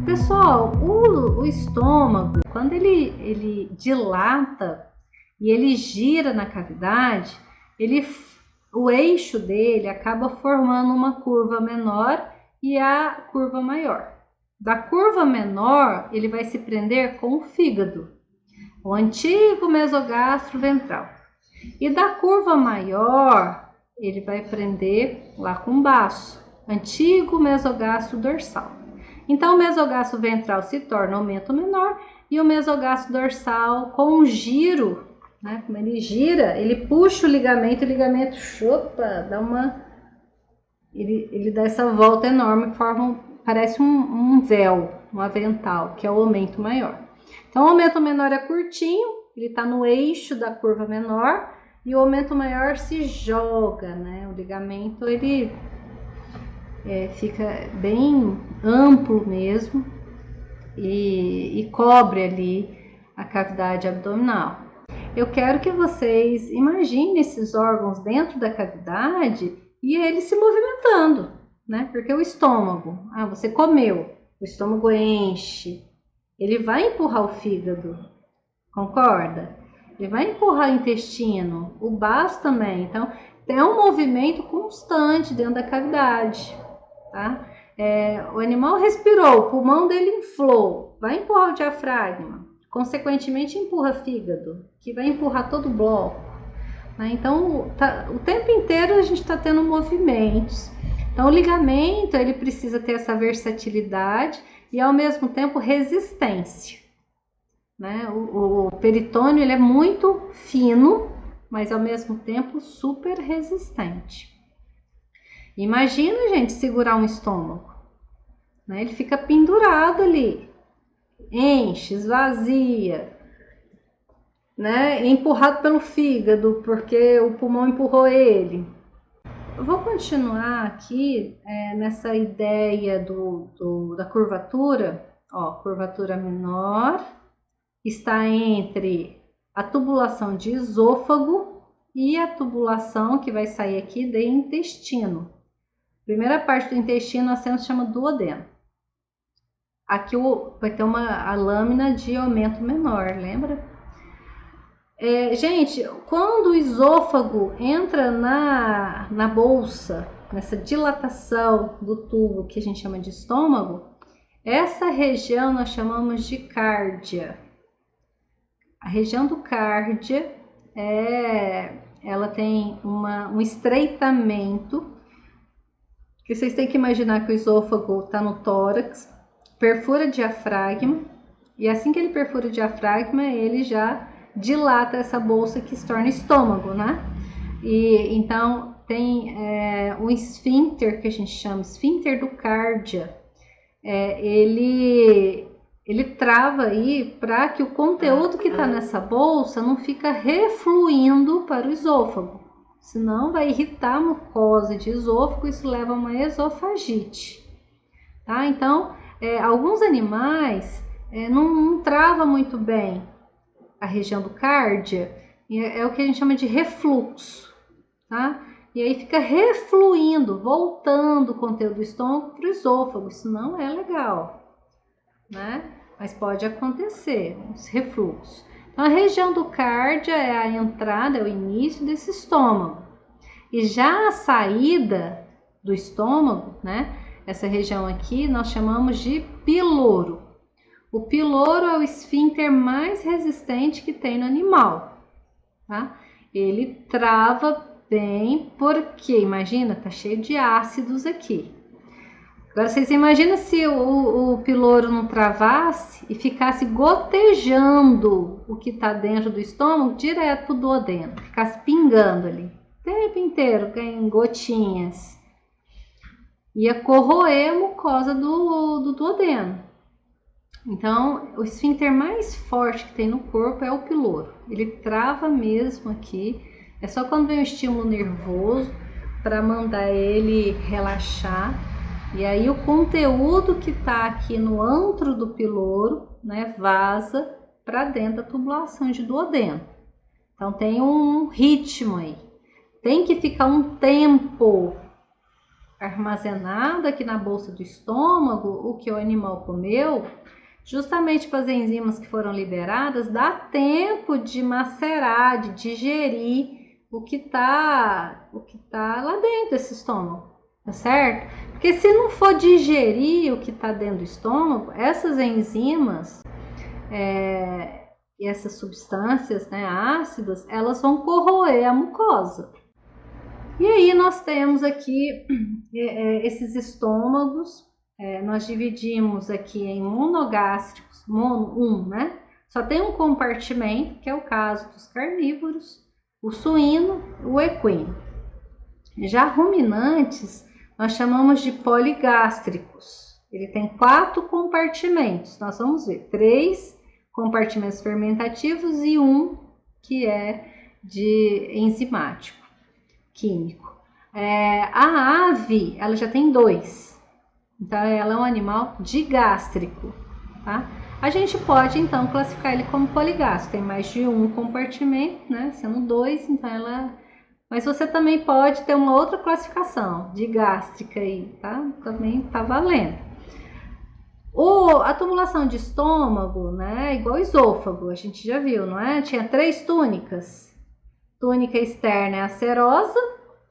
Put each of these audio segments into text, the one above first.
Pessoal, o estômago, quando ele dilata e ele gira na cavidade, o eixo dele acaba formando uma curva menor e a curva maior. Da curva menor, ele vai se prender com o fígado, o antigo mesogastro ventral. E da curva maior, ele vai prender lá com o baço, antigo mesogastro dorsal. Então, o mesogastro ventral se torna aumento menor e o mesogastro dorsal, com um giro, né? Como ele gira, ele puxa o ligamento chupa, ele dá essa volta enorme, parece um véu, um avental, que é o aumento maior. Então, o aumento menor é curtinho, ele está no eixo da curva menor, e o aumento maior se joga, né? O ligamento, ele fica bem amplo mesmo e cobre ali a cavidade abdominal. Eu quero que vocês imaginem esses órgãos dentro da cavidade e eles se movimentando, né? Porque o estômago, você comeu, o estômago enche, ele vai empurrar o fígado, concorda? Ele vai empurrar o intestino, o baço também. Então, tem um movimento constante dentro da cavidade, tá? O animal respirou, o pulmão dele inflou, vai empurrar o diafragma, consequentemente empurra o fígado, que vai empurrar todo o bloco, né? Então, o tempo inteiro a gente está tendo movimentos. Então, o ligamento, ele precisa ter essa versatilidade e, ao mesmo tempo, resistência, né? O peritônio, ele é muito fino, mas, ao mesmo tempo, super resistente. Imagina, gente, segurar um estômago, né? Ele fica pendurado ali, enche, esvazia, né? Empurrado pelo fígado, porque o pulmão empurrou ele. Eu vou continuar aqui nessa ideia da curvatura. Ó, curvatura menor está entre a tubulação de esôfago e a tubulação que vai sair aqui de intestino. Primeira parte do intestino nós temos chama duodeno. Aqui vai ter a lâmina de aumento menor, lembra? Gente, quando o esôfago entra na bolsa, nessa dilatação do tubo que a gente chama de estômago, essa região nós chamamos de cárdia. A região do cárdia ela tem um estreitamento, que vocês têm que imaginar que o esôfago está no tórax, perfura o diafragma, e assim que ele perfura o diafragma, ele já dilata essa bolsa que se torna estômago, né? E então tem um esfíncter, que a gente chama esfíncter do cárdia, ele trava aí para que o conteúdo que está nessa bolsa não fica refluindo para o esôfago, senão vai irritar a mucosa de esôfago, isso leva a uma esofagite, tá? Então, alguns animais não trava muito bem a região do cárdia, é o que a gente chama de refluxo, tá? E aí fica refluindo, voltando o conteúdo do estômago para o esôfago, isso não é legal, né? Mas pode acontecer, esse refluxo. Então, a região do cárdia é a entrada, é o início desse estômago. E já a saída do estômago, né? Essa região aqui nós chamamos de piloro. O piloro é o esfíncter mais resistente que tem no animal, tá? Ele trava bem porque, imagina, tá cheio de ácidos aqui. Agora, vocês imaginam se o piloro não travasse e ficasse gotejando o que está dentro do estômago direto pro duodeno, ficasse pingando ali o tempo inteiro, em gotinhas. Ia corroer a mucosa do duodeno. Então, o esfíncter mais forte que tem no corpo é o piloro. Ele trava mesmo aqui. É só quando vem um estímulo nervoso para mandar ele relaxar. E aí o conteúdo que está aqui no antro do piloro, né, vaza para dentro da tubulação de duodeno. Então tem um ritmo aí. Tem que ficar um tempo armazenado aqui na bolsa do estômago o que o animal comeu, justamente para as enzimas que foram liberadas, dá tempo de macerar, de digerir o que tá lá dentro desse estômago, tá certo? Porque se não for digerir o que está dentro do estômago, essas enzimas e essas substâncias, né, ácidas, elas vão corroer a mucosa. E aí nós temos aqui esses estômagos, nós dividimos aqui em monogástricos, né? Só tem um compartimento, que é o caso dos carnívoros, o suíno, o equino. Já ruminantes, nós chamamos de poligástricos. Ele tem 4 compartimentos, nós vamos ver 3 compartimentos fermentativos e um que é de enzimático, químico. A ave, ela já tem 2, então ela é um animal digástrico, tá? A gente pode então classificar ele como poligástrico, tem mais de um compartimento, né? Sendo 2, então ela... Mas você também pode ter uma outra classificação, digástrica aí, tá? Também tá valendo. A tumulação de estômago, né? Igual esôfago, a gente já viu, não é? Tinha 3 túnicas. Túnica externa é a serosa,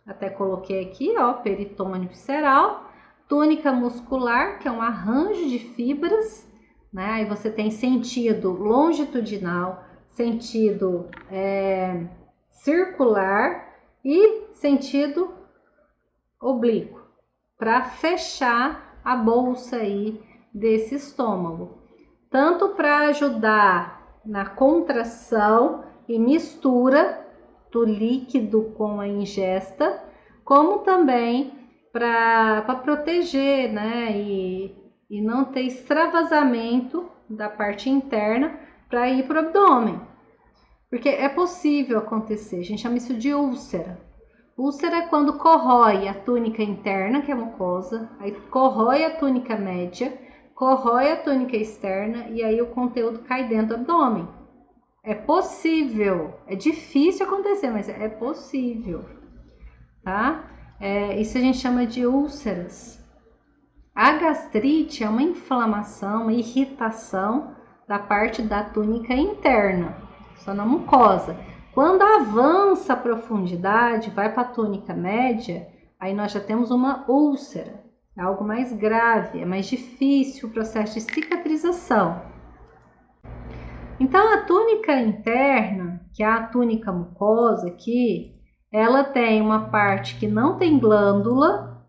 até coloquei aqui, ó, peritônio visceral. Túnica muscular, que é um arranjo de fibras, né? Aí você tem sentido longitudinal, sentido circular e sentido oblíquo, para fechar a bolsa aí desse estômago. Tanto para ajudar na contração e mistura do líquido com a ingesta, como também para proteger, né, e não ter extravasamento da parte interna para ir para o abdômen. Porque é possível acontecer, a gente chama isso de úlcera. Úlcera é quando corrói a túnica interna, que é a mucosa, aí corrói a túnica média, corrói a túnica externa e aí o conteúdo cai dentro do abdômen. É possível, é difícil acontecer, mas é possível, tá? Isso a gente chama de úlceras. A gastrite é uma inflamação, uma irritação da parte da túnica interna, só na mucosa. Quando avança a profundidade, vai para a túnica média, aí nós já temos uma úlcera, é algo mais grave, é mais difícil o processo de cicatrização. Então, a túnica interna, que é a túnica mucosa aqui, ela tem uma parte que não tem glândula,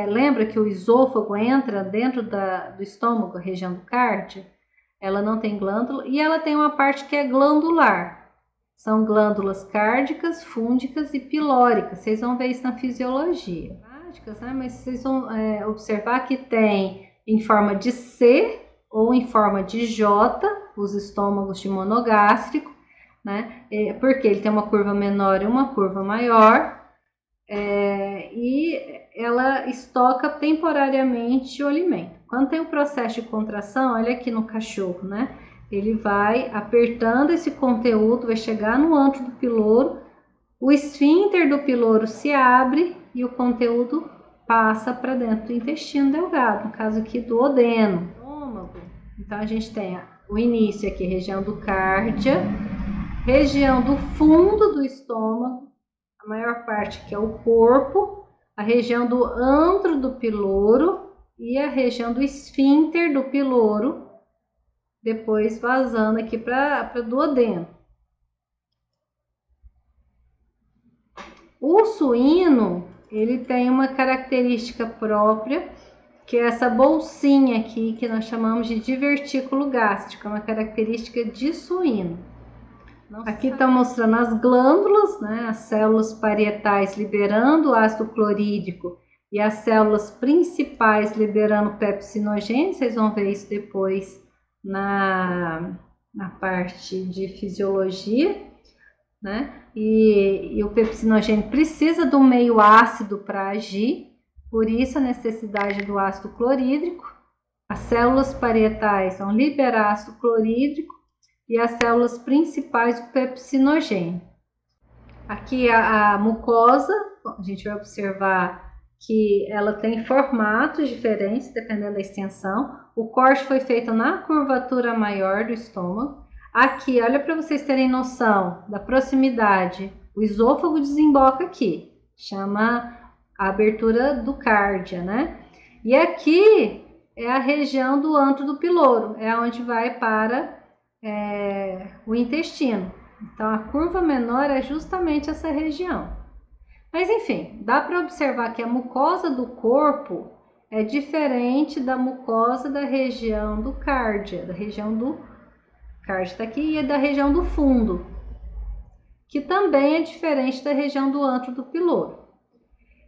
lembra que o esôfago entra dentro do estômago, a região do cárdia? Ela não tem glândula, e ela tem uma parte que é glandular. São glândulas cárdicas, fúngicas e pilóricas. Vocês vão ver isso na fisiologia. Mas vocês vão observar que tem em forma de C ou em forma de J, os estômagos de monogástrico, né? Porque ele tem uma curva menor e uma curva maior, e ela estoca temporariamente o alimento. Quando tem o processo de contração, olha aqui no cachorro, né? Ele vai apertando esse conteúdo, vai chegar no antro do piloro, o esfíncter do piloro se abre e o conteúdo passa para dentro do intestino delgado, no caso aqui do duodeno. Então a gente tem o início aqui, região do cárdia, região do fundo do estômago, a maior parte que é o corpo, a região do antro do piloro e a região do esfíncter do piloro, depois vazando aqui para o duodeno. O suíno, ele tem uma característica própria, que é essa bolsinha aqui, que nós chamamos de divertículo gástrico, é uma característica de suíno. Aqui está mostrando as glândulas, né, as células parietais liberando o ácido clorídrico e as células principais liberando pepsinogênio. Vocês vão ver isso depois na parte de fisiologia, né? E o pepsinogênio precisa do meio ácido para agir, por isso a necessidade do ácido clorídrico. As células parietais vão liberar ácido clorídrico e as células principais o pepsinogênio. Aqui a mucosa, a gente vai observar que ela tem formatos diferentes dependendo da extensão. O corte foi feito na curvatura maior do estômago. Aqui, olha para vocês terem noção da proximidade. O esôfago desemboca aqui, chama a abertura do cárdia, né? E aqui é a região do antro do piloro, é onde vai para o intestino. Então, a curva menor é justamente essa região. Mas, enfim, dá para observar que a mucosa do corpo é diferente da mucosa da região do cárdia, da região do cárdia está aqui, e é da região do fundo, que também é diferente da região do antro do piloro.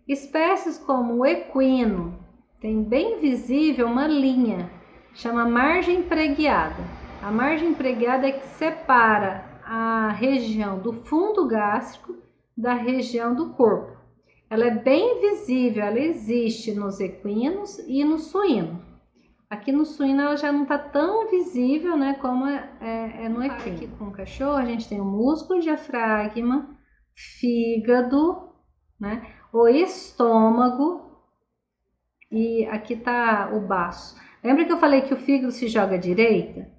Espécies como o equino tem bem visível uma linha, chama margem preguiada. A margem preguiada é que separa a região do fundo gástrico da região do corpo. Ela é bem visível, ela existe nos equinos e no suíno. Aqui no suíno ela já não está tão visível, né, como é no equino. Aqui com o cachorro a gente tem o músculo diafragma, fígado, né, o estômago e aqui está o baço. Lembra que eu falei que o fígado se joga à direita?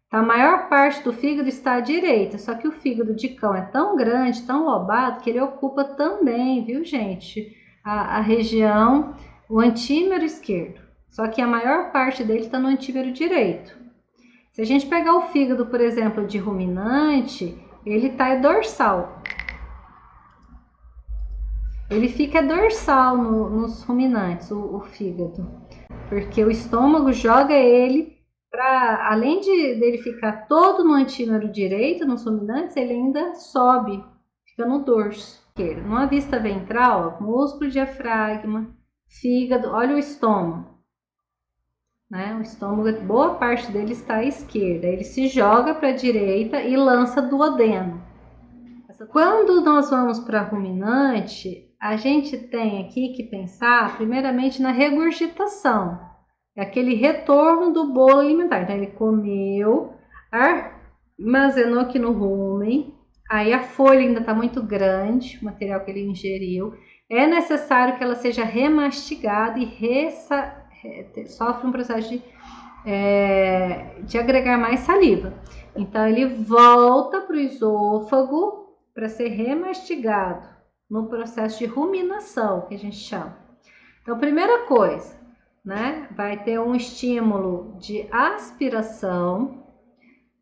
Então, a maior parte do fígado está à direita, só que o fígado de cão é tão grande, tão lobado, que ele ocupa também, viu, gente, a região, o antímero esquerdo. Só que a maior parte dele está no antímero direito. Se a gente pegar o fígado, por exemplo, de ruminante, ele está dorsal. Ele fica dorsal nos ruminantes, o fígado, porque o estômago joga ele para, além dele ficar todo no antímero direito, nos ruminantes, ele ainda sobe, fica no dorso esquerdo. Numa vista ventral, músculo diafragma, fígado, olha o estômago. Né? O estômago, boa parte dele está à esquerda, ele se joga para a direita e lança duodeno. Quando nós vamos para ruminante, a gente tem aqui que pensar primeiramente na regurgitação, é aquele retorno do bolo alimentar. Então, ele comeu, armazenou aqui no rumen, aí a folha ainda está muito grande, o material que ele ingeriu, é necessário que ela seja remastigada e sofre um processo de agregar mais saliva. Então, ele volta para o esôfago para ser remastigado no processo de ruminação, que a gente chama. Então, primeira coisa, né, vai ter um estímulo de aspiração.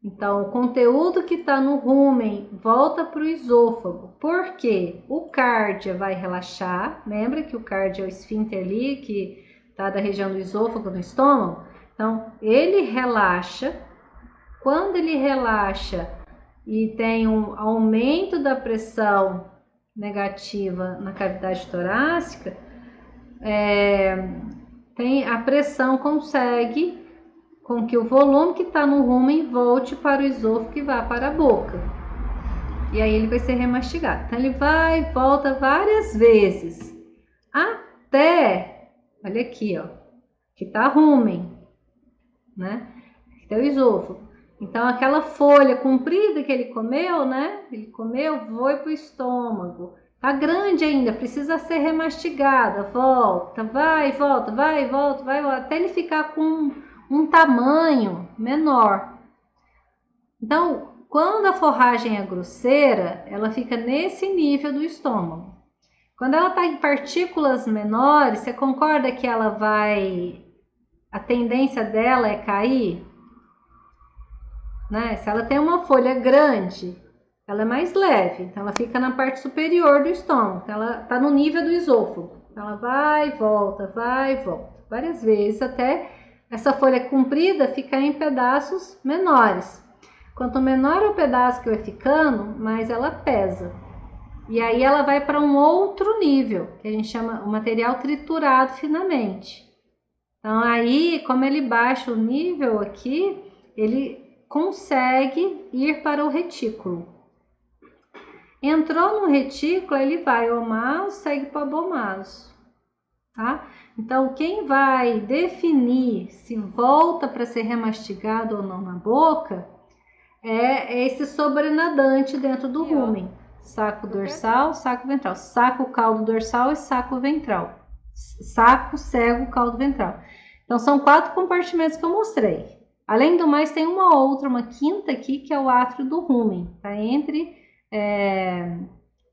Então, o conteúdo que está no rumen volta para o esôfago, porque o cárdia vai relaxar. Lembra que o cárdia é o esfíncter ali, que está da região do esôfago, no estômago? Então, ele relaxa. Quando ele relaxa e tem um aumento da pressão negativa na cavidade torácica, a pressão consegue com que o volume que está no rumen volte para o esôfago e vá para a boca. E aí ele vai ser remastigado. Então ele vai e volta várias vezes. Até, olha aqui, ó, que tá rumen, né? Que tá o esôfago. Então aquela folha comprida que ele comeu, né? Ele comeu, foi pro estômago. Tá grande ainda, precisa ser remastigada. Volta, vai, volta, vai, volta, vai, volta, até ele ficar com um tamanho menor. Então, quando a forragem é grosseira, ela fica nesse nível do estômago. Quando ela está em partículas menores, você concorda que a tendência dela é cair? Né? Se ela tem uma folha grande, ela é mais leve, então ela fica na parte superior do estômago, então ela está no nível do esôfago. Ela vai e volta, várias vezes, até essa folha comprida ficar em pedaços menores. Quanto menor o pedaço que vai ficando, mais ela pesa. E aí ela vai para um outro nível, que a gente chama o material triturado finamente. Então aí, como ele baixa o nível aqui, ele consegue ir para o retículo. Entrou no retículo, ele vai ao maus, segue para o abomaso, tá? Então, quem vai definir se volta para ser remastigado ou não na boca é esse sobrenadante dentro do rumen. Saco dorsal, saco ventral. Saco caldo dorsal e saco ventral. saco, cego, caudo ventral. Então, são 4 compartimentos que eu mostrei. Além do mais, tem uma quinta aqui, que é o átrio do rumen, tá? Entre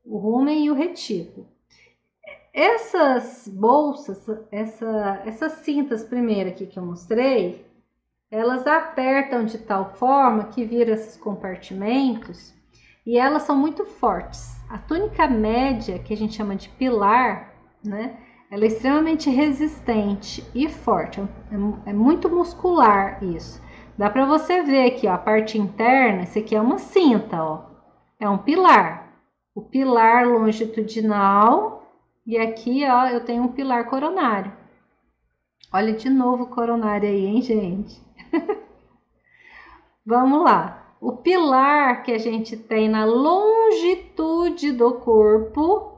o rumen e o retículo. Essas bolsas, essas cintas primeiro aqui que eu mostrei, elas apertam de tal forma que viram esses compartimentos e elas são muito fortes. A túnica média, que a gente chama de pilar, né? Ela é extremamente resistente e forte, é muito muscular isso. Dá para você ver aqui, ó, a parte interna, esse aqui é uma cinta, ó, é um pilar. O pilar longitudinal e aqui, ó, eu tenho um pilar coronário. Olha de novo o coronário aí, hein, gente? Vamos lá. O pilar que a gente tem na longitude do corpo,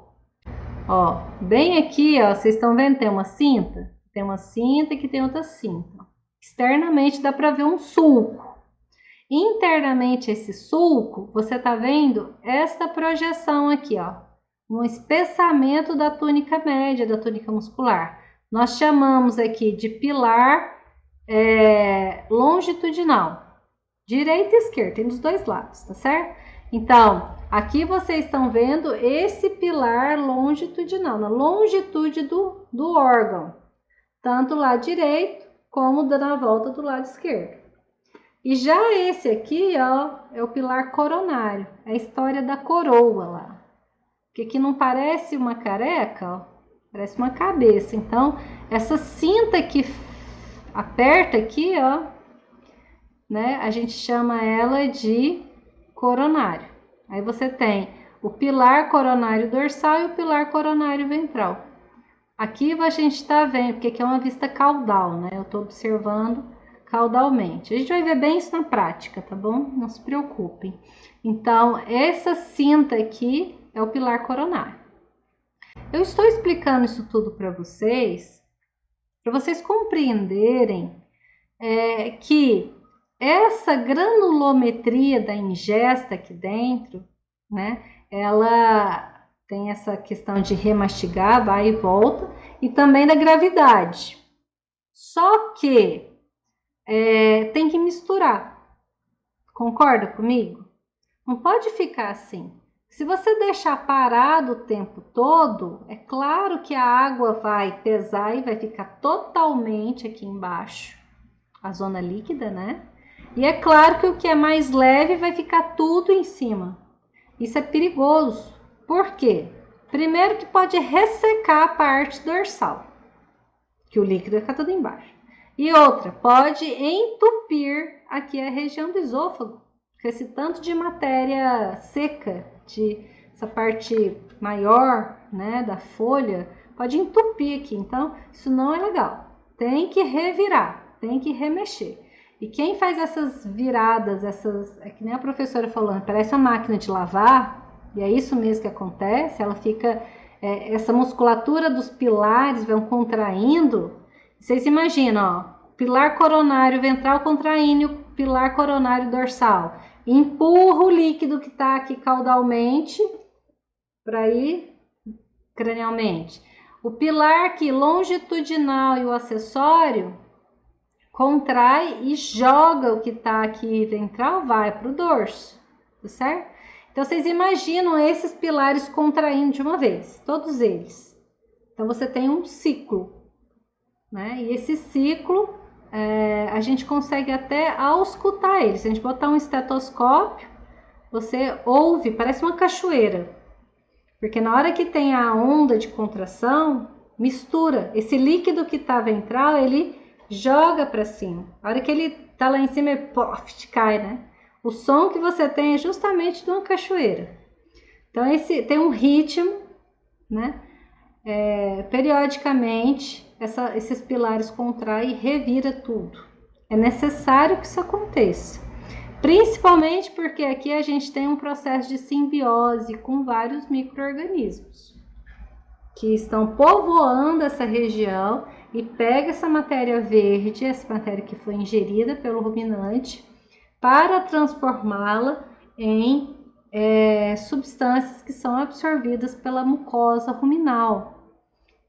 ó, bem aqui, ó, vocês estão vendo, tem uma cinta? Tem uma cinta e aqui tem outra cinta. Externamente dá para ver um sulco. Internamente esse sulco, você tá vendo esta projeção aqui, ó, um espessamento da túnica média, da túnica muscular. Nós chamamos aqui de pilar longitudinal, direita e esquerda, tem dos dois lados, tá certo? Então, aqui vocês estão vendo esse pilar longitudinal, na longitude do órgão, tanto do lado direito como na volta do lado esquerdo. E já esse aqui, ó, é o pilar coronário, é a história da coroa lá. Porque aqui não parece uma careca, ó, parece uma cabeça. Então, essa cinta que aperta aqui, ó, né, a gente chama ela de coronário. Aí você tem o pilar coronário dorsal e o pilar coronário ventral. Aqui a gente está vendo, porque aqui é uma vista caudal, né? Eu estou observando caudalmente. A gente vai ver bem isso na prática, tá bom? Não se preocupem. Então, essa cinta aqui é o pilar coronário. Eu estou explicando isso tudo para vocês compreenderem que essa granulometria da ingesta aqui dentro, né? Ela tem essa questão de remastigar, vai e volta, e também da gravidade. Só que tem que misturar. Concorda comigo? Não pode ficar assim. Se você deixar parado o tempo todo, é claro que a água vai pesar e vai ficar totalmente aqui embaixo, a zona líquida, né? E é claro que o que é mais leve vai ficar tudo em cima. Isso é perigoso. Por quê? Primeiro que pode ressecar a parte dorsal, que o líquido vai ficar tudo embaixo. E outra, pode entupir aqui a região do esôfago, com esse tanto de matéria seca, essa parte maior, né, da folha, pode entupir aqui. Então, isso não é legal. Tem que revirar, tem que remexer. E quem faz essas viradas, é que nem a professora falando, parece uma máquina de lavar, e é isso mesmo que acontece, ela fica, essa musculatura dos pilares vão contraindo. Vocês imaginam, ó, pilar coronário ventral contraindo o pilar coronário dorsal. Empurra o líquido que está aqui caudalmente para ir cranialmente. O pilar aqui longitudinal e o acessório contrai e joga o que está aqui ventral, vai para o dorso, tá certo? Então, vocês imaginam esses pilares contraindo de uma vez, todos eles. Então, você tem um ciclo, né? E esse ciclo, a gente consegue até auscultar ele. Se a gente botar um estetoscópio, você ouve, parece uma cachoeira. Porque na hora que tem a onda de contração, mistura. Esse líquido que está ventral, ele joga para cima. A hora que ele tá lá em cima, ele pof, cai, né? O som que você tem é justamente de uma cachoeira. Então, esse tem um ritmo, né? Periodicamente, esses pilares contraem e revira tudo. É necessário que isso aconteça. Principalmente porque aqui a gente tem um processo de simbiose com vários micro-organismos que estão povoando essa região e pega essa matéria verde, essa matéria que foi ingerida pelo ruminante, para transformá-la em substâncias que são absorvidas pela mucosa ruminal,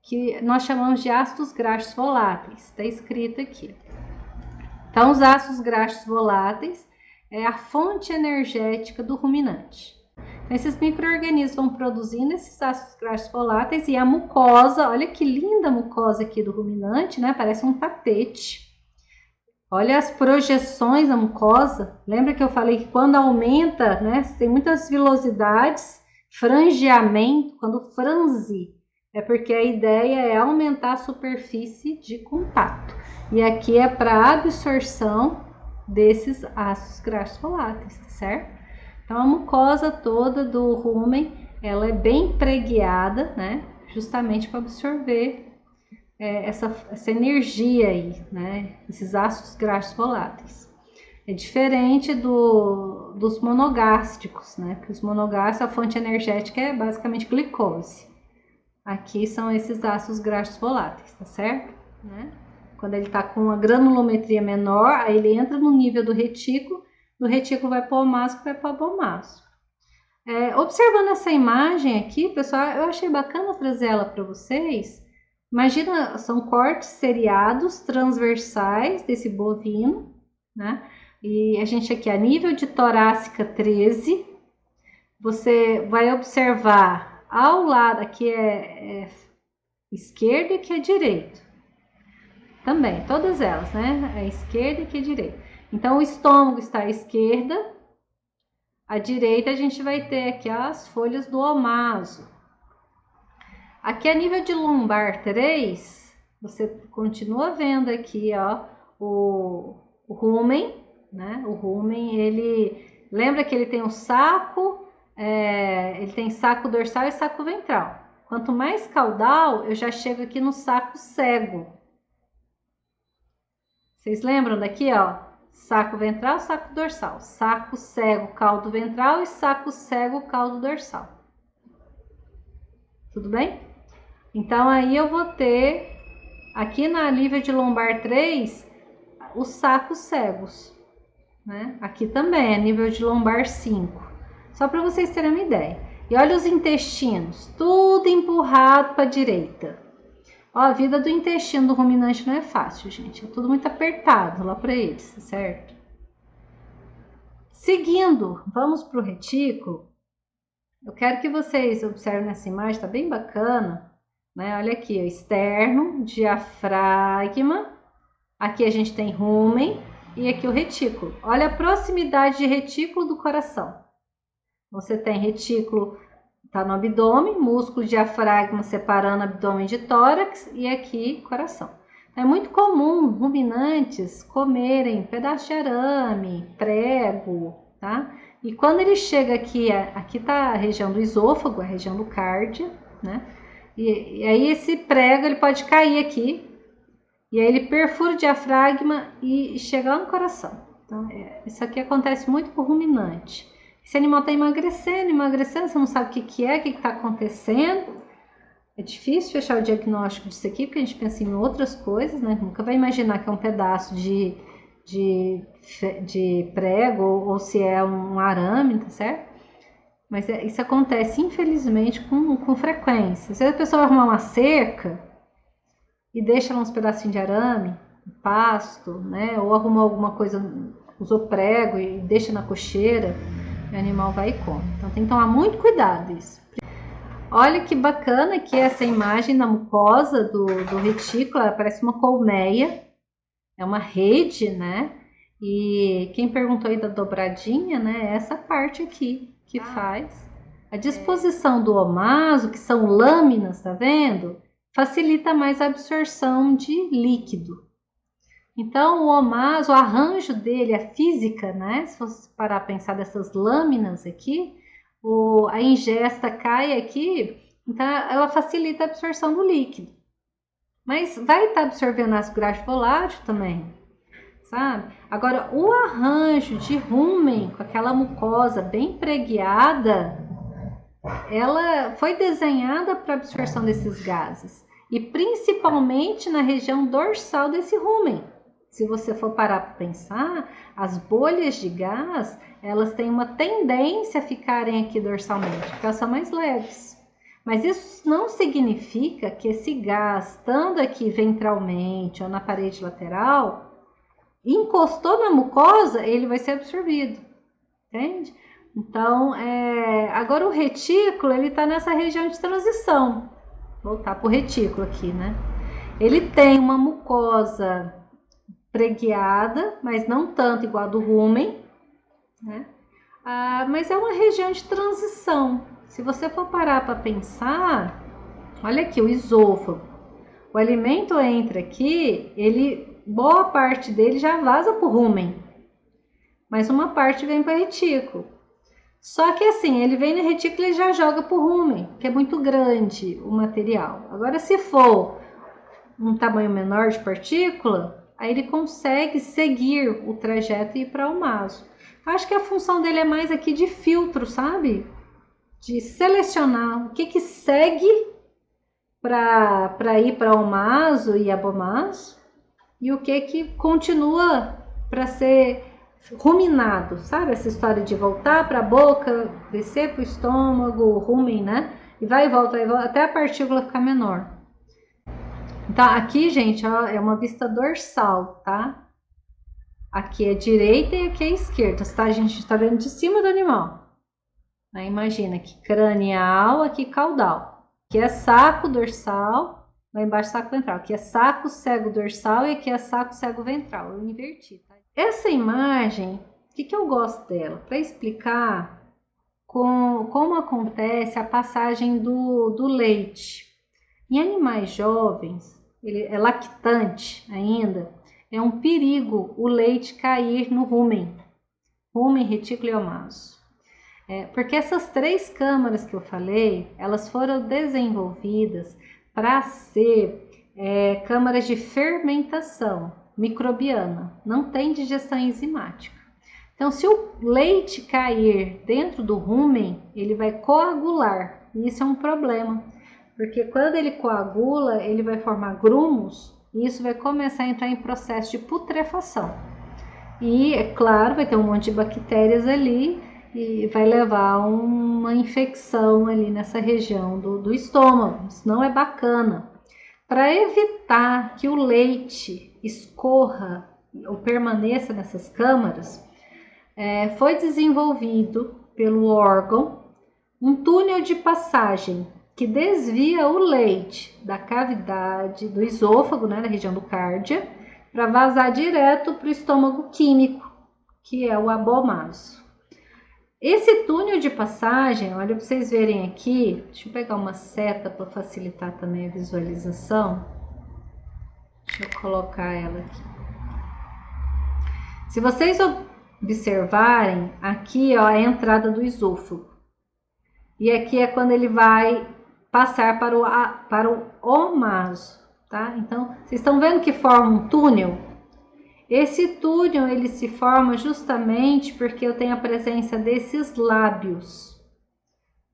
que nós chamamos de ácidos graxos voláteis. Está escrito aqui. Então, os ácidos graxos voláteis é a fonte energética do ruminante. Esses micro-organismos vão produzindo esses ácidos graxos voláteis e a mucosa, olha que linda a mucosa aqui do ruminante, né? Parece um tapete. Olha as projeções da mucosa. Lembra que eu falei que quando aumenta, né? Tem muitas vilosidades, frangeamento, quando franze, é porque a ideia é aumentar a superfície de contato. E aqui é para absorção desses ácidos graxos voláteis, tá certo? Então, a mucosa toda do rumen, ela é bem preguiada, né? Justamente para absorver essa energia aí, né? Esses ácidos graxos voláteis. É diferente dos monogástricos, né? Porque os monogástricos, a fonte energética é basicamente glicose. Aqui são esses ácidos graxos voláteis, tá certo? Né? Quando ele está com uma granulometria menor, aí ele entra no nível do retículo vai para o omástico, vai para o abomástico. Observando essa imagem aqui, pessoal, eu achei bacana trazer ela para vocês. Imagina, são cortes seriados, transversais desse bovino, né? E a gente aqui, a nível de torácica 13, você vai observar ao lado, aqui é esquerdo e aqui é direito. Também, todas elas, né? A esquerda e aqui é direita. Então, o estômago está à esquerda, à direita a gente vai ter aqui as folhas do omaso. Aqui a nível de lombar 3, você continua vendo aqui, ó, o rumen, né? O rumen, ele lembra que ele tem um saco, ele tem saco dorsal e saco ventral. Quanto mais caudal, eu já chego aqui no saco cego. Vocês lembram daqui, ó? Saco ventral, saco dorsal. Saco cego, caldo ventral e saco cego, caldo dorsal. Tudo bem? Então, aí eu vou ter, aqui na nível de lombar 3, os sacos cegos, né? Aqui também é nível de lombar 5. Só para vocês terem uma ideia. E olha os intestinos, tudo empurrado para a direita. Ó, a vida do intestino do ruminante não é fácil, gente. É tudo muito apertado lá para eles, certo? Seguindo, vamos para o retículo. Eu quero que vocês observem nessa imagem, tá bem bacana, né? Olha aqui, externo, diafragma. Aqui a gente tem rumen e aqui o retículo. Olha a proximidade de retículo do coração. Você tem retículo, tá no abdômen, músculo diafragma separando abdômen de tórax e aqui coração. É muito comum ruminantes comerem pedaço de arame, prego, tá? E quando ele chega aqui, aqui tá a região do esôfago, a região do cárdia, né? E aí esse prego ele pode cair aqui, e aí ele perfura o diafragma e chega lá no coração. Então, isso aqui acontece muito com o ruminante. Esse animal está emagrecendo, você não sabe o que está acontecendo. É difícil fechar o diagnóstico disso aqui, porque a gente pensa em outras coisas, né? Nunca vai imaginar que é um pedaço de prego ou se é um arame, tá certo? Mas isso acontece, infelizmente, com frequência. Às vezes a pessoa vai arrumar uma cerca e deixa lá uns pedacinhos de arame, pasto, né? Ou arrumou alguma coisa, usou prego e deixa na cocheira, e o animal vai e come. Então tem que tomar muito cuidado isso. Olha que bacana que essa imagem da mucosa do retículo, ela parece uma colmeia, é uma rede, né? E quem perguntou aí da dobradinha, né? É essa parte aqui que faz. A disposição do omaso, que são lâminas, tá vendo? Facilita mais a absorção de líquido. Então, o omaso, o arranjo dele, a física, né? Se você parar a pensar dessas lâminas aqui, a ingesta cai aqui, então ela facilita a absorção do líquido. Mas vai estar absorvendo ácido graxo volátil também, sabe? Agora, o arranjo de rumen, com aquela mucosa bem preguiada, ela foi desenhada para absorção desses gases. E principalmente na região dorsal desse rumen. Se você for parar para pensar, as bolhas de gás, elas têm uma tendência a ficarem aqui dorsalmente, porque elas são mais leves. Mas isso não significa que esse gás, estando aqui ventralmente ou na parede lateral, encostou na mucosa, ele vai ser absorvido, entende? Então, agora o retículo, ele está nessa região de transição. Vou voltar para o retículo aqui, né? Ele tem uma mucosa preguiada, mas não tanto igual a do rumen, né? Mas é uma região de transição. Se você for parar para pensar, olha aqui o esôfago. O alimento entra aqui, boa parte dele já vaza para o rumen, mas uma parte vem para o retículo. Só que assim, ele vem no retículo e já joga para o rumen, que é muito grande o material. Agora, se for um tamanho menor de partícula, aí ele consegue seguir o trajeto e ir para o maso. Acho que a função dele é mais aqui de filtro, sabe? De selecionar o que segue para ir para o maso e abomaso e o que continua para ser ruminado, sabe? Essa história de voltar para a boca, descer para o estômago, o rumen, né? E vai e volta, até a partícula ficar menor. Então, aqui, gente, ó, é uma vista dorsal, tá? Aqui é direita e aqui é esquerda, tá? A gente está vendo de cima do animal. Aí, imagina, aqui cranial, aqui caudal. Aqui é saco dorsal, lá embaixo saco ventral. Aqui é saco cego dorsal e aqui é saco cego ventral. Eu inverti, tá? Essa imagem, o que eu gosto dela? Para explicar como acontece a passagem do leite. Em animais jovens, ele é lactante ainda, é um perigo o leite cair no rumen, retículo e omaso. Porque essas 3 câmaras que eu falei, elas foram desenvolvidas para ser câmaras de fermentação microbiana, não tem digestão enzimática. Então, se o leite cair dentro do rumen, ele vai coagular, e isso é um problema, porque quando ele coagula, ele vai formar grumos, e isso vai começar a entrar em processo de putrefação. E, é claro, vai ter um monte de bactérias ali, e vai levar a uma infecção ali nessa região do estômago. Isso não é bacana. Para evitar que o leite escorra ou permaneça nessas câmaras, foi desenvolvido pelo órgão um túnel de passagem que desvia o leite da cavidade do esôfago, né, na região do cárdia, para vazar direto para o estômago químico, que é o abomaso. Esse túnel de passagem, olha para vocês verem aqui, deixa eu pegar uma seta para facilitar também a visualização. Deixa eu colocar ela aqui. Se vocês observarem, aqui ó, é a entrada do esôfago. E aqui é quando ele vai passar para o omaso, tá? Então, vocês estão vendo que forma um túnel? Esse túnel, ele se forma justamente porque eu tenho a presença desses lábios.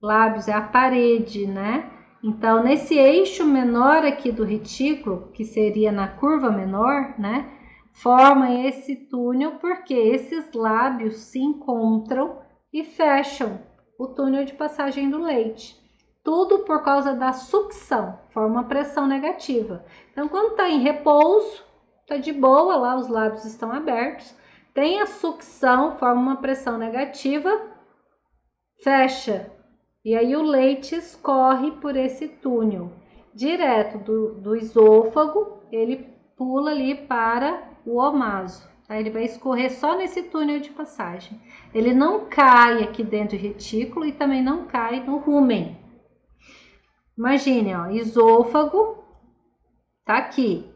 Lábios é a parede, né? Então, nesse eixo menor aqui do retículo, que seria na curva menor, né? Forma esse túnel porque esses lábios se encontram e fecham o túnel de passagem do leite. Tudo por causa da sucção, forma uma pressão negativa. Então, quando está em repouso, está de boa, lá os lábios estão abertos, tem a sucção, forma uma pressão negativa, fecha. E aí o leite escorre por esse túnel, direto do esôfago, ele pula ali para o omaso. Tá? Ele vai escorrer só nesse túnel de passagem. Ele não cai aqui dentro do retículo e também não cai no rumen. Imagine, ó, esôfago tá aqui,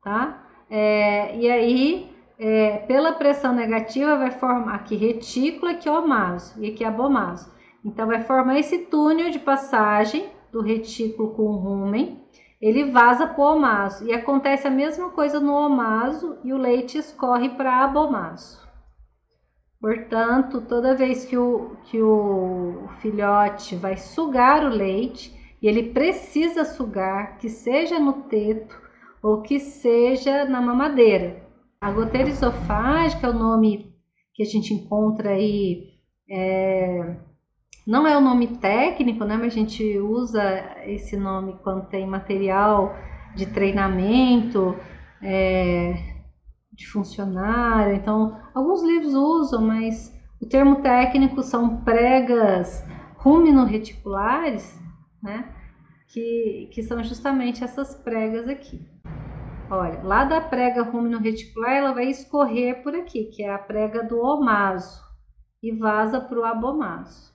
tá? E aí, pela pressão negativa, vai formar aqui retículo, aqui omaso e aqui abomaso. Então, vai formar esse túnel de passagem do retículo com o rumen, ele vaza para o omaso. E acontece a mesma coisa no omaso e o leite escorre para abomaso. Portanto, toda vez que o filhote vai sugar o leite, e ele precisa sugar, que seja no teto ou que seja na mamadeira. A goteira esofágica é o nome que a gente encontra aí Não é o nome técnico, né? Mas a gente usa esse nome quando tem material de treinamento, de funcionário. Então, alguns livros usam, mas o termo técnico são pregas rumino-reticulares, né? Que são justamente essas pregas aqui. Olha, lá da prega rumino-reticular, ela vai escorrer por aqui, que é a prega do omaso, e vaza para o abomaso.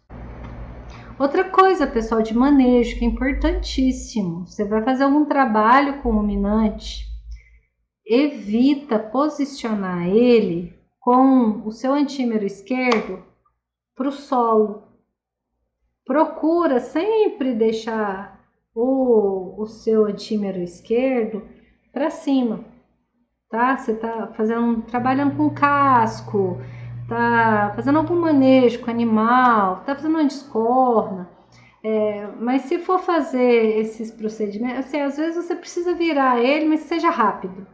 Outra coisa, pessoal, de manejo, que é importantíssimo, você vai fazer algum trabalho com o ruminante, evita posicionar ele com o seu antímero esquerdo para o solo. Procura sempre deixar o seu antímero esquerdo para cima, tá? Você tá trabalhando com casco, tá fazendo algum manejo com animal, tá fazendo uma descorna. Mas se for fazer esses procedimentos, assim, às vezes você precisa virar ele, mas seja rápido.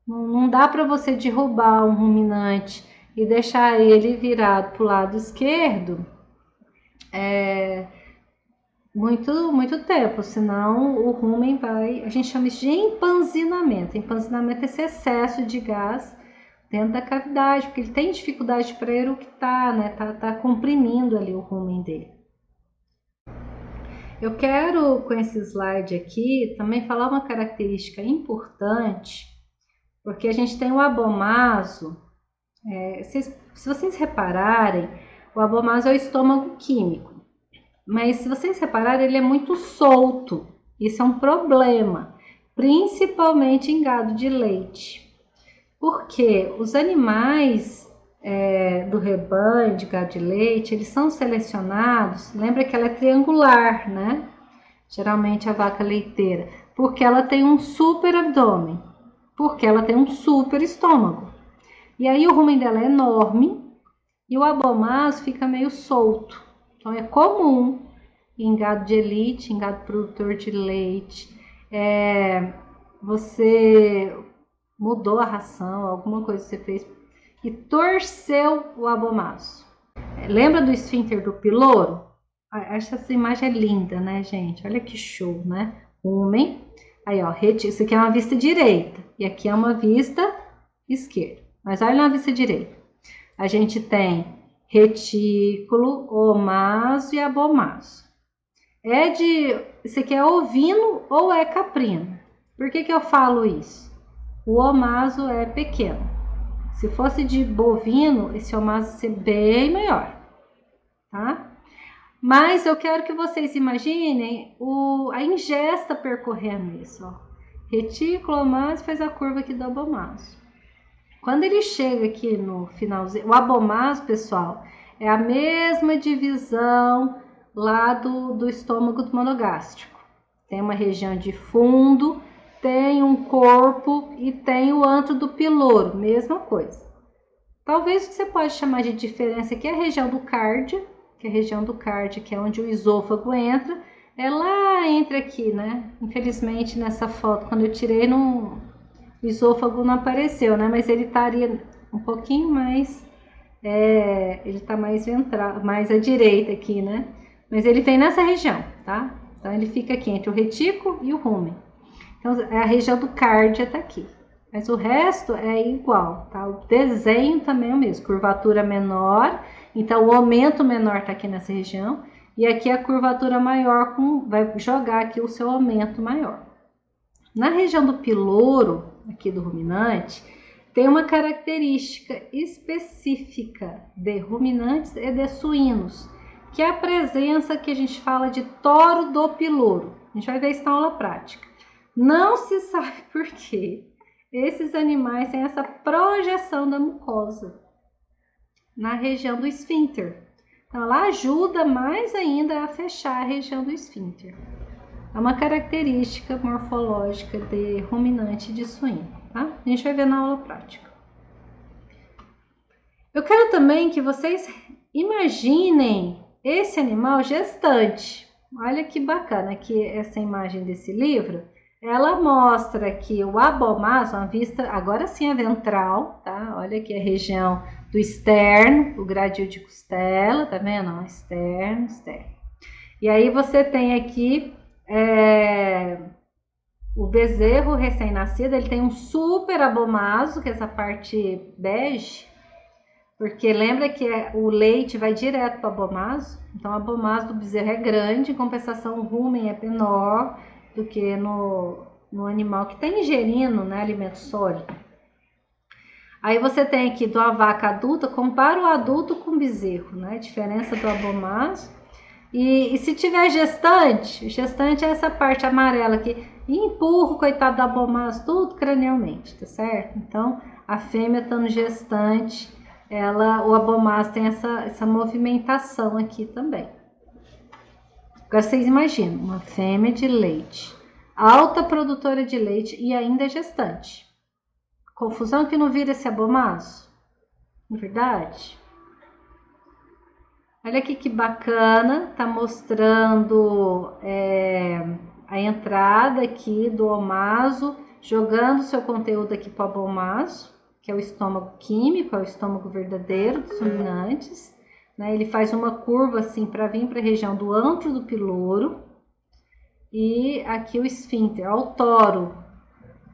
Não dá para você derrubar um ruminante e deixar ele virado para o lado esquerdo muito tempo, senão o rumen vai... A gente chama isso de empanzinamento. Empanzinamento é esse excesso de gás dentro da cavidade, porque ele tem dificuldade para eructar, né? Tá comprimindo ali o rumen dele. Eu quero, com esse slide aqui, também falar uma característica importante, porque a gente tem o abomaso. Se vocês repararem, o abomaso é o estômago químico. Mas se vocês repararem, ele é muito solto. Isso é um problema, principalmente em gado de leite. Porque os animais do rebanho de gado de leite, eles são selecionados, lembra que ela é triangular, né? Geralmente a vaca leiteira, porque ela tem um super abdômen, porque ela tem um super estômago. E aí o rumen dela é enorme e o abomaso fica meio solto. Então é comum em gado de elite, em gado produtor de leite, você mudou a ração, alguma coisa que você fez e torceu o abomaso. Lembra do esfíncter do piloro? Essa imagem é linda, né, gente? Olha que show, né? Rumen. Aí, ó, isso aqui é uma vista direita e aqui é uma vista esquerda. Mas olha na vista direita. A gente tem retículo, omaso e abomaso. Isso aqui é ovino ou é caprino? Por que eu falo isso? O omaso é pequeno. Se fosse de bovino, esse omaso ia ser bem maior, tá? Mas eu quero que vocês imaginem a ingesta percorrendo isso, ó. Retículo, omaso, faz a curva aqui do abomaso. Quando ele chega aqui no finalzinho, o abomaso, pessoal, é a mesma divisão lá do estômago do monogástrico. Tem uma região de fundo, tem um corpo e tem o antro do piloro, mesma coisa. Talvez o que você pode chamar de diferença aqui é a região do cárdia, que é a região do cárdia, que é onde o esôfago entra, é lá entre aqui, né? Infelizmente nessa foto, quando eu tirei, o esôfago não apareceu, né? Mas ele estaria um pouquinho mais, ele tá mais ventral, mais à direita aqui, né? Mas ele vem nessa região, tá? Então ele fica aqui entre o retículo e o rumen. Então a região do cárdia tá aqui. Mas o resto é igual, tá? O desenho também é o mesmo, curvatura menor, então o aumento menor tá aqui nessa região, e aqui a curvatura maior vai jogar aqui o seu aumento maior. Na região do piloro, aqui do ruminante, tem uma característica específica de ruminantes e de suínos, que é a presença que a gente fala de toro do piloro. A gente vai ver isso na aula prática. Não se sabe por quê. Esses animais têm essa projeção da mucosa na região do esfíncter. Então, ela ajuda mais ainda a fechar a região do esfíncter. É uma característica morfológica de ruminante de suíno, tá? A gente vai ver na aula prática. Eu quero também que vocês imaginem esse animal gestante. Olha que bacana que essa imagem desse livro ela mostra que o abomaso, uma vista, agora sim a ventral, tá? Olha aqui a região do externo, o gradil de costela, tá vendo? Ó, externo, externo. E aí você tem aqui o bezerro recém-nascido, ele tem um super abomaso, que é essa parte bege, porque lembra que o leite vai direto para o abomaso, então o abomaso do bezerro é grande, em compensação o rumen é menor do que no animal que está ingerindo, né, alimento sólido. Aí você tem aqui da vaca adulta, compara o adulto com o bezerro, né, a diferença do abomaso. E se tiver gestante, gestante é essa parte amarela que empurra o coitado do abomaso tudo cranialmente, tá certo? Então a fêmea estando gestante, o abomaso tem essa movimentação aqui também. Agora vocês imaginam, uma fêmea de leite, alta produtora de leite e ainda gestante. Confusão que não vira esse abomaso? Não é verdade? Olha aqui que bacana, tá mostrando a entrada aqui do omaso, jogando seu conteúdo aqui para o abomaso, que é o estômago químico, é o estômago verdadeiro dos ruminantes. Né? Ele faz uma curva assim para vir para a região do antro do piloro. E aqui o esfíncter, ó, o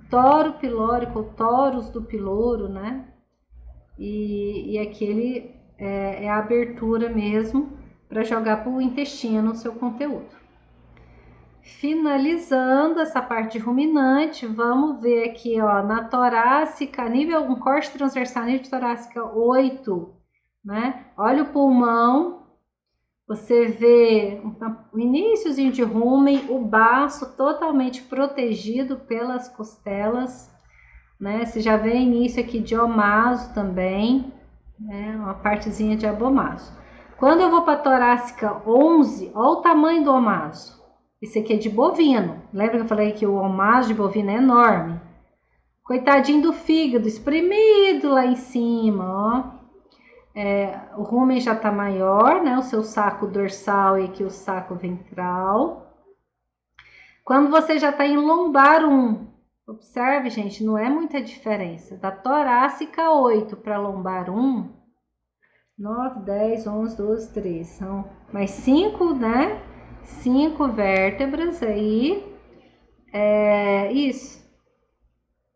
toro pilórico, o torus do piloro, né? E aqui ele é a abertura mesmo para jogar para o intestino o seu conteúdo. Finalizando essa parte ruminante, vamos ver aqui, ó, na torácica, um corte transversal nível de torácica 8, né? Olha o pulmão, você vê o iniciozinho de rumen, o baço totalmente protegido pelas costelas, né? Você já vê início aqui de omaso também, né? Uma partezinha de abomaso. Quando eu vou para a torácica 11, olha o tamanho do omaso. Esse aqui é de bovino. Lembra que eu falei que o omaso de bovino é enorme? Coitadinho do fígado, espremido lá em cima, ó. O rumen já tá maior, né? O seu saco dorsal e aqui o saco ventral. Quando você já tá em lombar 1, observe, gente, não é muita diferença. Da torácica 8 para lombar 1, 9, 10, 11, 12, 13. São mais 5, né? 5 vértebras aí. Isso.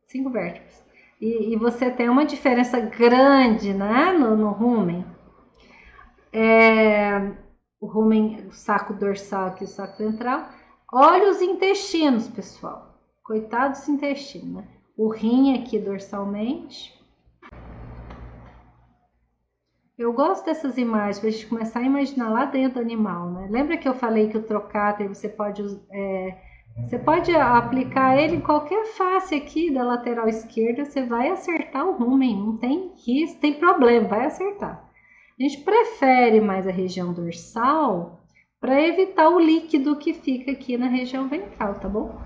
5 vértebras. E você tem uma diferença grande, né? No rumen. O rumen, o saco dorsal aqui, o saco ventral. Olha os intestinos, pessoal. Coitado dos intestinos, né? O rim aqui dorsalmente. Eu gosto dessas imagens para a gente começar a imaginar lá dentro do animal, né? Lembra que eu falei que o trocáter você pode aplicar ele em qualquer face aqui da lateral esquerda, você vai acertar o rumen, não tem risco, tem problema, vai acertar. A gente prefere mais a região dorsal para evitar o líquido que fica aqui na região ventral, tá bom?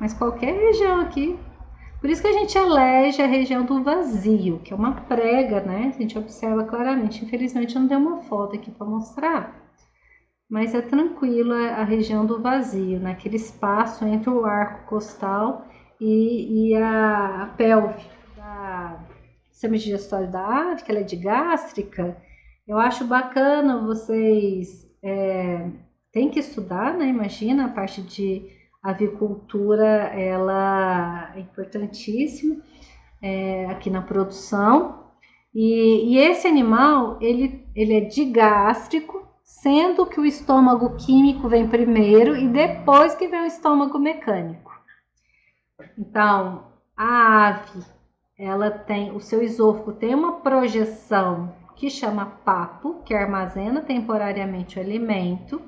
Mas qualquer região aqui. Por isso que a gente elege a região do vazio, que é uma prega, né? A gente observa claramente. Infelizmente não tem uma foto aqui para mostrar, mas é tranquilo a região do vazio, naquele espaço entre o arco costal e a pelve da sistema digestório da ave, que ela é digástrica. Eu acho bacana vocês tem que estudar, né? Imagina a parte de avicultura, ela é importantíssima aqui na produção. E esse animal, ele é digástrico, sendo que o estômago químico vem primeiro e depois que vem o estômago mecânico. Então, a ave, ela tem, o seu esôfago tem uma projeção que chama papo, que armazena temporariamente o alimento.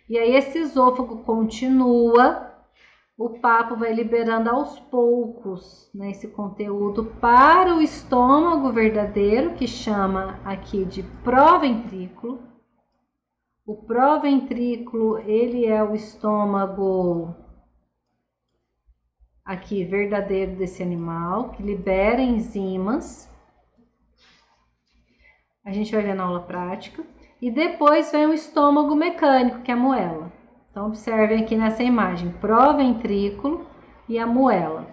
E aí esse esôfago continua, o papo vai liberando aos poucos, né, esse conteúdo para o estômago verdadeiro, que chama aqui de proventrículo. O proventrículo, ele é o estômago aqui verdadeiro desse animal, que libera enzimas. A gente vai ver na aula prática. E depois vem o estômago mecânico, que é a moela. Então, observem aqui nessa imagem, proventrículo e a moela.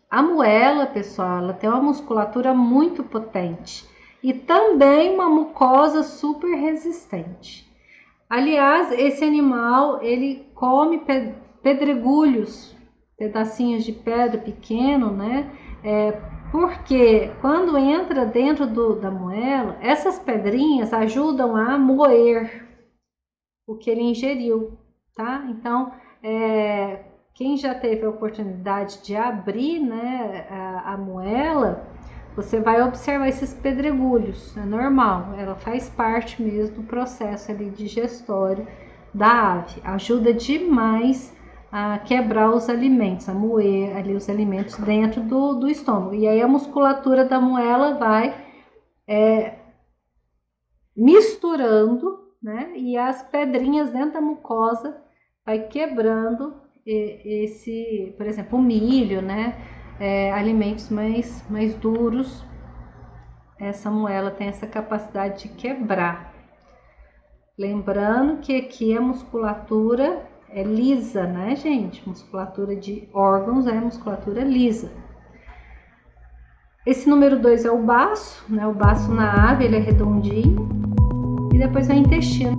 A moela, pessoal, ela tem uma musculatura muito potente e também uma mucosa super resistente. Aliás, esse animal, ele come pedregulhos, pedacinhos de pedra pequeno, né? Porque quando entra dentro da moela, essas pedrinhas ajudam a moer o que ele ingeriu, tá? Então, quem já teve a oportunidade de abrir, né, a moela, você vai observar esses pedregulhos, é normal, ela faz parte mesmo do processo ali digestório da ave, ajuda demais a quebrar os alimentos, a moer ali os alimentos dentro do estômago. E aí a musculatura da moela vai misturando, né? E as pedrinhas dentro da mucosa vai quebrando por exemplo, o milho, né? Alimentos mais duros. Essa moela tem essa capacidade de quebrar. Lembrando que aqui a musculatura é lisa, né, gente? Musculatura de órgãos é musculatura lisa. Esse número 2 é o baço, né? O baço na ave, ele é redondinho. E depois é o intestino.